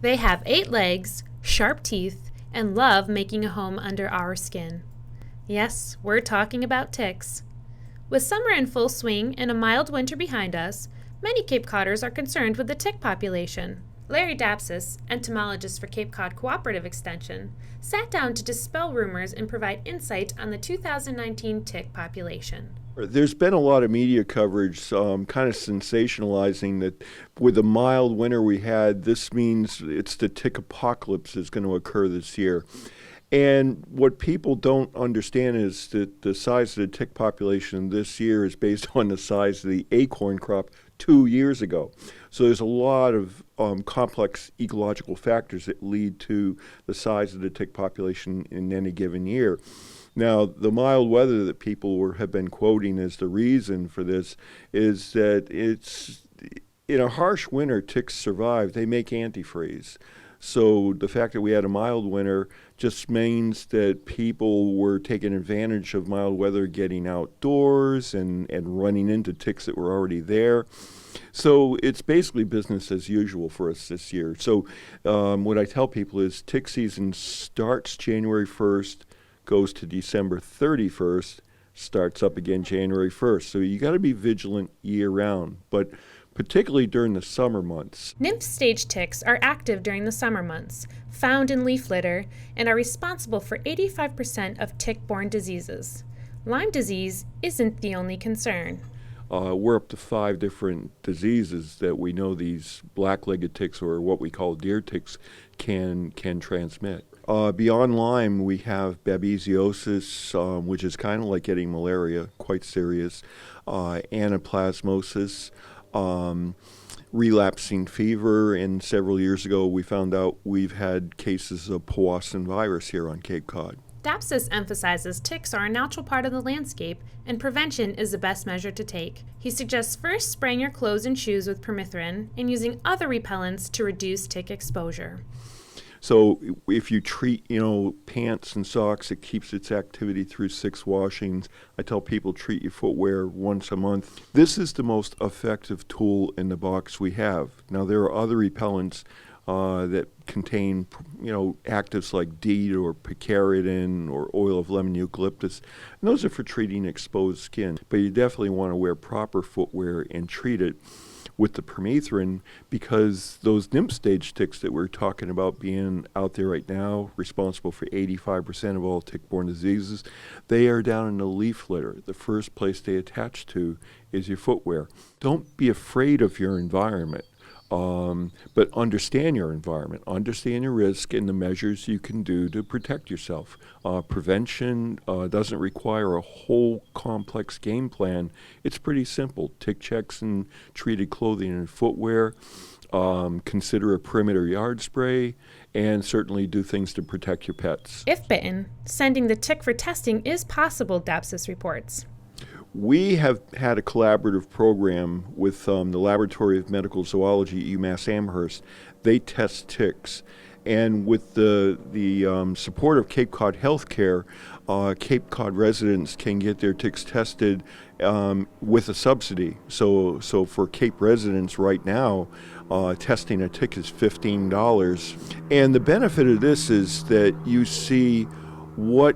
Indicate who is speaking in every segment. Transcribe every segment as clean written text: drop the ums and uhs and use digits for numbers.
Speaker 1: They have 8 legs, sharp teeth, and love making a home under our skin. Yes, we're talking about ticks. With summer in full swing and a mild winter behind us, many Cape Codders are concerned with the tick population. Larry Dapsis, entomologist for Cape Cod Cooperative Extension, sat down to dispel rumors and provide insight on the 2019 tick population.
Speaker 2: There's been a lot of media coverage kind of sensationalizing that with the mild winter we had, this means it's the tick apocalypse is going to occur this year. And what people don't understand is that the size of the tick population this year is based on the size of the acorn crop 2 years ago. So there's a lot of complex ecological factors that lead to the size of the tick population in any given year. Now, the mild weather that people have been quoting as the reason for this is that it's in a harsh winter, ticks survive. They make antifreeze. So the fact that we had a mild winter just means that people were taking advantage of mild weather, getting outdoors and running into ticks that were already there. So it's basically business as usual for us this year. So what I tell people is tick season starts January 1st, goes to December 31st, starts up again January 1st. So you got to be vigilant year round, but particularly during the summer months.
Speaker 1: Nymph stage ticks are active during the summer months, found in leaf litter, and are responsible for 85% of tick-borne diseases. Lyme disease isn't the only concern.
Speaker 2: We're up to 5 different diseases that we know these black-legged ticks, or what we call deer ticks, can transmit. Beyond Lyme, we have babesiosis, which is kind of like getting malaria, quite serious, anaplasmosis, relapsing fever, and several years ago we found out we've had cases of Powassan virus here on Cape Cod.
Speaker 1: Dapsis emphasizes ticks are a natural part of the landscape and prevention is the best measure to take. He suggests first spraying your clothes and shoes with permethrin and using other repellents to reduce tick exposure.
Speaker 2: So if you treat, pants and socks, it keeps its activity through 6 washings. I tell people treat your footwear once a month. This is the most effective tool in the box we have. Now there are other repellents that contain, actives like DEET or picaridin or oil of lemon eucalyptus. And those are for treating exposed skin. But you definitely want to wear proper footwear and treat it with the permethrin, because those nymph stage ticks that we're talking about being out there right now, responsible for 85% of all tick-borne diseases, they are down in the leaf litter. The first place they attach to is your footwear. Don't be afraid of your environment. But understand your environment, understand your risk and the measures you can do to protect yourself. Prevention doesn't require a whole complex game plan. It's pretty simple. Tick checks and treated clothing and footwear. Consider a perimeter yard spray, and certainly do things to protect your pets.
Speaker 1: If bitten, sending the tick for testing is possible, Dapsis reports.
Speaker 2: We have had a collaborative program with the Laboratory of Medical Zoology at UMass Amherst. They test ticks. And with the support of Cape Cod Healthcare, Cape Cod residents can get their ticks tested with a subsidy. So for Cape residents right now, testing a tick is $15. And the benefit of this is that you see what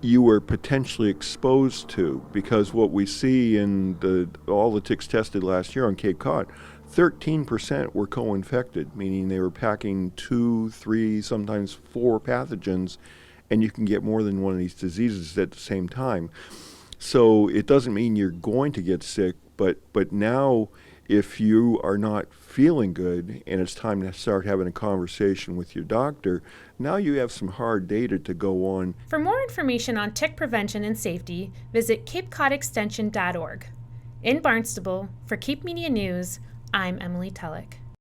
Speaker 2: you were potentially exposed to, because what we see in all the ticks tested last year on Cape Cod, 13% were co-infected, meaning they were packing 2, 3, sometimes 4 pathogens, and you can get more than one of these diseases at the same time. So it doesn't mean you're going to get sick, but now if you are not feeling good and it's time to start having a conversation with your doctor, now you have some hard data to go on.
Speaker 1: For more information on tick prevention and safety, visit capecodextension.org. In Barnstable, for Cape Media News, I'm Emily Tellick.